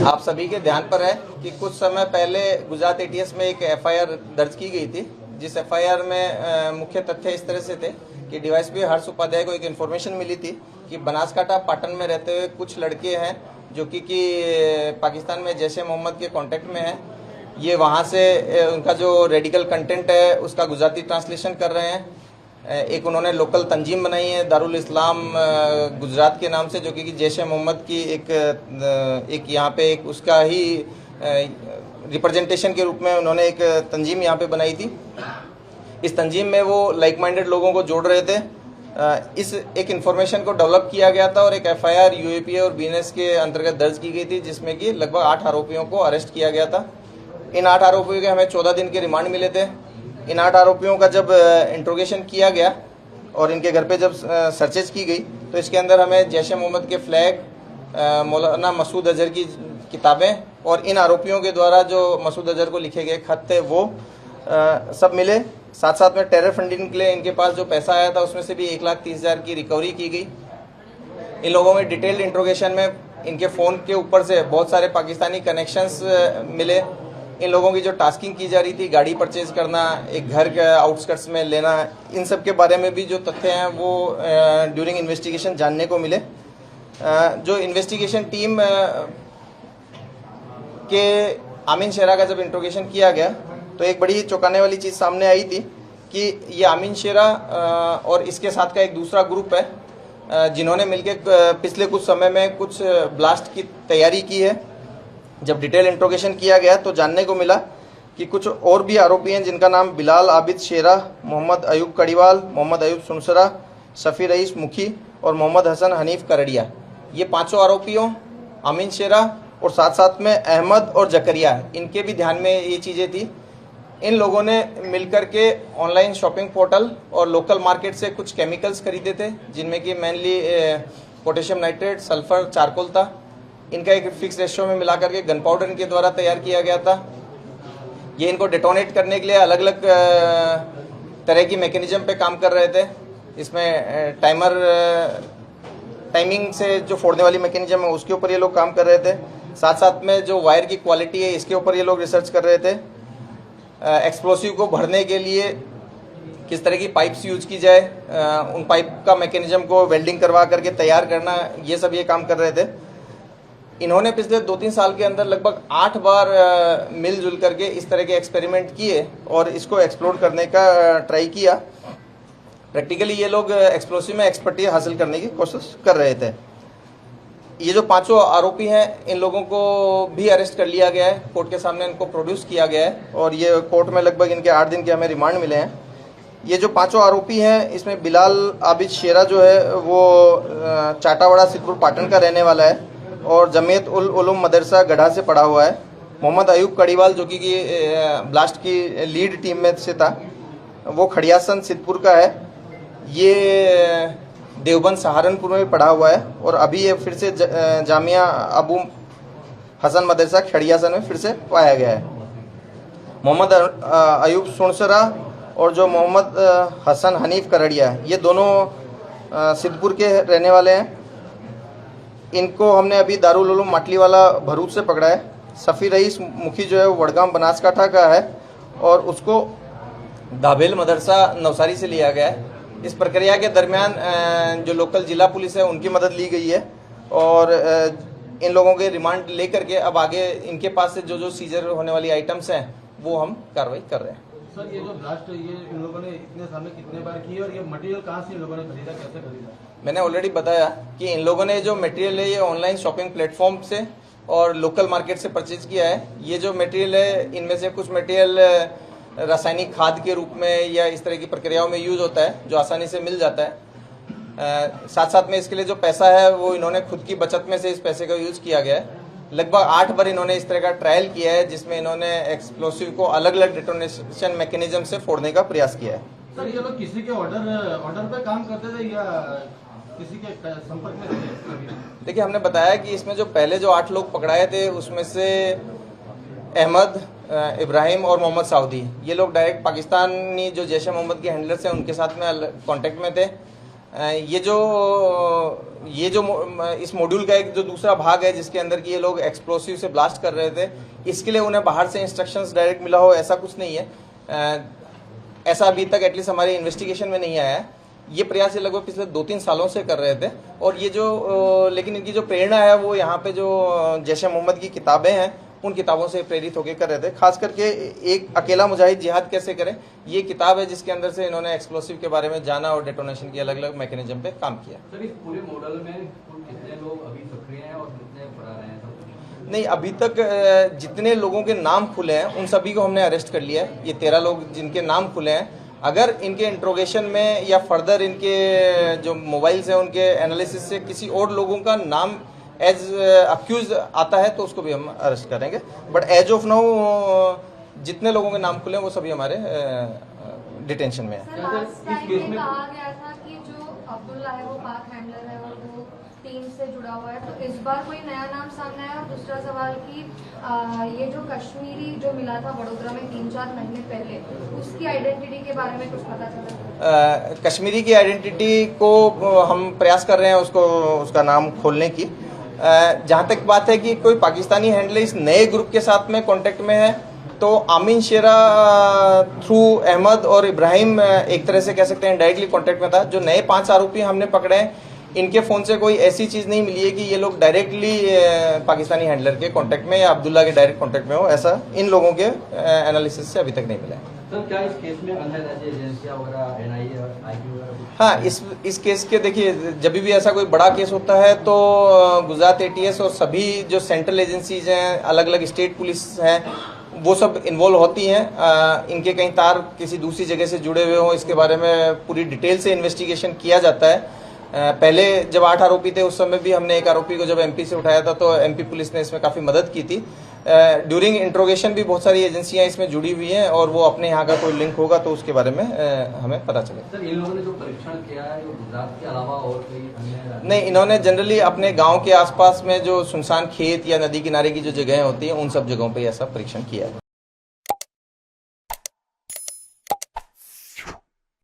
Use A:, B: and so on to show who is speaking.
A: आप सभी के ध्यान पर है कि कुछ समय पहले गुजरात एटीएस में एक एफआईआर दर्ज की गई थी, जिस एफआईआर में मुख्य तथ्य इस तरह से थे कि डीवाईएसपी हर्ष उपाध्याय को एक इन्फॉर्मेशन मिली थी कि बनासकांठा पाटन में रहते हुए कुछ लड़के हैं जो कि पाकिस्तान में जैश ए मोहम्मद के कांटेक्ट में हैं। ये वहाँ से उनका जो रेडिकल कंटेंट है उसका गुजराती ट्रांसलेशन कर रहे हैं। एक उन्होंने लोकल तंजीम बनाई है दारुल इस्लाम गुजरात के नाम से, जो कि जैश ए मोहम्मद की एक यहाँ पे एक उसका ही रिप्रेजेंटेशन के रूप में उन्होंने एक तंजीम यहाँ पे बनाई थी। इस तंजीम में वो लाइक माइंडेड लोगों को जोड़ रहे थे। इस एक इन्फॉर्मेशन को डेवलप किया गया था और एक एफआईआर यूएपीए और बीएनएस के अंतर्गत दर्ज की गई थी, जिसमें कि लगभग 8 आरोपियों को अरेस्ट किया गया था। इन 8 आरोपियों के हमें 14 दिन के रिमांड मिले थे। इन 8 आरोपियों का जब इंट्रोगेशन किया गया और इनके घर पे जब सर्चेज की गई तो इसके अंदर हमें जैश ए मोहम्मद के फ्लैग, मौलाना मसूद अजहर की किताबें और इन आरोपियों के द्वारा जो मसूद अजहर को लिखे गए खत थे वो सब मिले। साथ साथ में टेरर फंडिंग के लिए इनके पास जो पैसा आया था उसमें से भी 1,30,000 की रिकवरी की गई। इन लोगों में डिटेल्ड इंट्रोगेशन में इनके फ़ोन के ऊपर से बहुत सारे पाकिस्तानी कनेक्शंस मिले। इन लोगों की जो टास्किंग की जा रही थी, गाड़ी परचेज करना, एक घर के आउटस्कर्ट्स में लेना, इन सब के बारे में भी जो तथ्य हैं वो ड्यूरिंग इन्वेस्टिगेशन जानने को मिले। जो इन्वेस्टिगेशन टीम के आमीन शेरा का जब इंट्रोगेशन किया गया तो एक बड़ी चौंकाने वाली चीज़ सामने आई थी कि ये आमीन शेरा और इसके साथ का एक दूसरा ग्रुप है जिन्होंने मिलकर पिछले कुछ समय में कुछ ब्लास्ट की तैयारी की है। जब डिटेल इंट्रोगेशन किया गया तो जानने को मिला कि कुछ और भी आरोपी हैं जिनका नाम बिलाल आबिद शेरा, मोहम्मद अयूब कड़ीवाल, मोहम्मद अयूब सुनसरा, शफी रईस मुखी और मोहम्मद हसन हनीफ करड़िया, ये 5 आरोपियों अमीन शेरा और साथ साथ में अहमद और जकरिया, इनके भी ध्यान में ये चीज़ें थी। इन लोगों ने मिलकर के ऑनलाइन शॉपिंग पोर्टल और लोकल मार्केट से कुछ केमिकल्स खरीदे थे, जिनमें कि mainly potassium nitrate, sulphur, charcoal था। इनका एक फिक्स रेशियो में मिलाकर के गन पाउडर इनके द्वारा तैयार किया गया था। ये इनको डेटोनेट करने के लिए अलग अलग तरह की मैकेनिज्म पे काम कर रहे थे। इसमें टाइमिंग से जो फोड़ने वाली मैकेनिज्म है उसके ऊपर ये लोग काम कर रहे थे। साथ साथ में जो वायर की क्वालिटी है इसके ऊपर ये लोग रिसर्च कर रहे थे। एक्सप्लोसिव को भरने के लिए किस तरह की पाइप्स यूज की जाए, उन पाइप का मैकेनिज्म को वेल्डिंग करवा करके तैयार करना, ये सब ये काम कर रहे थे। इन्होंने पिछले 2-3 साल के अंदर लगभग 8 बार मिलजुल करके इस तरह के एक्सपेरिमेंट किए और इसको एक्सप्लोर करने का ट्राई किया। प्रैक्टिकली ये लोग एक्सप्लोसिव में एक्सपर्टी हासिल करने की कोशिश कर रहे थे। ये जो 5 आरोपी हैं इन लोगों को भी अरेस्ट कर लिया गया है, कोर्ट के सामने इनको प्रोड्यूस किया गया है और ये कोर्ट में लगभग इनके 8 दिन के हमें रिमांड मिले हैं। ये जो 5 आरोपी हैं इसमें बिलाल आबिद शेरा जो है वो चाटावाड़ा सिद्धपुर पाटन का रहने वाला है और जमीयत उल उलूम मदरसा गढ़ा से पढ़ा हुआ है। मोहम्मद अयूब कड़ीवाल जो कि ब्लास्ट की लीड टीम में से था, वो खड़ियासन सिद्धपुर का है। ये देवबंद सहारनपुर में पढ़ा हुआ है और अभी ये फिर से जामिया अबू हसन मदरसा खड़ियासन में फिर से पाया गया है। मोहम्मद अयूब सुनसरा और जो मोहम्मद हसन हनीफ करड़िया, ये दोनों सिद्धपुर के रहने वाले हैं। इनको हमने अभी दारुल उलूम माटलीवाला भरूच से पकड़ा है। शफी रईस मुखी जो है वो वडगाम बनासकांठा का है और उसको दाबेल मदरसा नवसारी से लिया गया है। इस प्रक्रिया के दरमियान जो लोकल जिला पुलिस है उनकी मदद ली गई है और इन लोगों के रिमांड लेकर के अब आगे इनके पास से जो सीजर होने वाली आइटम्स हैं वो हम कार्रवाई कर रहे हैं।
B: सर, ये जो ब्लास्ट ये इन लोगों ने इतने साल में कितने बार की और ये मटेरियल कहाँ से इन लोगों ने खरीदा, कैसे खरीदा? मैंने
A: ऑलरेडी बताया कि इन लोगों ने जो मटेरियल है ये ऑनलाइन शॉपिंग प्लेटफॉर्म से और लोकल मार्केट से परचेज किया है। ये जो मटेरियल है इनमें से कुछ मटेरियल रासायनिक खाद के रूप में या इस तरह की प्रक्रियाओं में यूज होता है जो आसानी से मिल जाता है। साथ साथ में इसके लिए जो पैसा है वो इन्होंने खुद की बचत में से इस पैसे का यूज किया गया है। लगभग 8 बार इन्होंने इस तरह का ट्रायल किया है जिसमें इन्होंने एक्सप्लोसिव को अलग अलग डिटोनेशन मैकेनिज्म से फोड़ने का प्रयास किया है।
B: सर, ये लोग किसी के ऑर्डर पे काम करते थे या किसी के संपर्क में थे?
A: देखिए, हमने बताया कि इसमें जो पहले जो 8 लोग पकड़ाए थे उसमें से अहमद, इब्राहिम और मोहम्मद साउदी, ये लोग डायरेक्ट पाकिस्तानी जो जैश ए मोहम्मद के हैंडलर्स हैं उनके साथ में कांटेक्ट में थे। इस मॉड्यूल का एक जो दूसरा भाग है जिसके अंदर कि ये लोग एक्सप्लोसिव से ब्लास्ट कर रहे थे, इसके लिए उन्हें बाहर से इंस्ट्रक्शंस डायरेक्ट मिला हो ऐसा कुछ नहीं है। ऐसा अभी तक एटलीस्ट हमारी इन्वेस्टिगेशन में नहीं आया है। ये प्रयास ये लगभग पिछले 2-3 सालों से कर रहे थे और ये जो लेकिन इनकी जो प्रेरणा है वो यहाँ पे जो जैश ए मोहम्मद की किताबें हैं उन किताबों से प्रेरित होकर कर रहे थे। खास करके एक अकेला मुजाहिद जिहाद कैसे करें, ये किताब है जिसके अंदर से इन्होंने एक्सप्लोसिव के बारे में जाना और डेटोनेशन की अलग अलग मैकेनिज्म पे काम किया।
B: सर इस पूरे मॉडल में कितने लोग अभी सक्रिय हैं और कितने फरार हैं?
A: नहीं, अभी तक जितने लोगों के नाम खुले हैं उन सभी को हमने अरेस्ट कर लिया है। ये 13 लोग जिनके नाम खुले हैं, अगर इनके इंट्रोगेशन में या फर्दर इनके जो मोबाइल्स हैं उनके एनालिसिस से किसी और लोगों का नाम एज अक्यूज आता है तो उसको भी हम अरेस्ट करेंगे। बट एज ऑफ नाउ जितने लोगों के नाम खुले हैं वो सभी हमारे डिटेंशन में है।
C: सर, लास्ट टाइम में कहा गया था कि जो अब्दुल्ला है वो पाक हैंडलर है और वो टीम से जुड़ा हुआ है, तो इस बार कोई नया नाम सामने आया? और दूसरा सवाल कि ये जो कश्मीरी जो मिला था वडोदरा में 3-4 महीने पहले, उसकी आइडेंटिटी के बारे में कुछ पता चला?
A: कश्मीरी की आइडेंटिटी को हम प्रयास कर रहे हैं उसका नाम खोलने की। जहाँ तक बात है कि कोई पाकिस्तानी हैंडलर इस नए ग्रुप के साथ में कांटेक्ट में है, तो आमीन शेरा थ्रू अहमद और इब्राहिम एक तरह से कह सकते हैं डायरेक्टली कांटेक्ट में था। जो नए 5 आरोपी हमने पकड़े हैं, इनके फोन से कोई ऐसी चीज नहीं मिली है कि ये लोग डायरेक्टली पाकिस्तानी हैंडलर के कांटेक्ट में या अब्दुल्ला के डायरेक्ट कांटेक्ट में हो। ऐसा इन लोगों के एनालिसिस से अभी तक नहीं मिला है।
B: सर क्या इस केस में अन्य राज्य एजेंसियां वगैरह एनआईए और आईबी वगैरह?
A: हाँ, इस केस के देखिए, जब भी ऐसा कोई बड़ा केस होता है तो गुजरात एटीएस और सभी जो सेंट्रल एजेंसीज हैं, अलग अलग स्टेट पुलिस हैं, वो सब इन्वॉल्व होती हैं। इनके कहीं तार किसी दूसरी जगह से जुड़े हुए हों, इसके बारे में पूरी डिटेल से इन्वेस्टिगेशन किया जाता है। पहले जब 8 आरोपी थे उस समय भी हमने एक आरोपी को जब एमपी से उठाया था तो एमपी पुलिस ने इसमें काफ़ी मदद की थी। ड्यूरिंग इंट्रोगेशन भी बहुत सारी एजेंसियां इसमें जुड़ी हुई हैं और वो अपने यहाँ का कोई लिंक होगा तो उसके बारे में हमें पता चलेगा।
B: सर इन लोगों ने जो परीक्षण किया है वो गुजरात के अलावा और कोई अन्य?
A: नहीं, इन्होंने जनरली अपने गांव के आसपास में जो सुनसान खेत या नदी किनारे की जो जगहें होती हैं उन सब जगहों पे ऐसा परीक्षण किया है।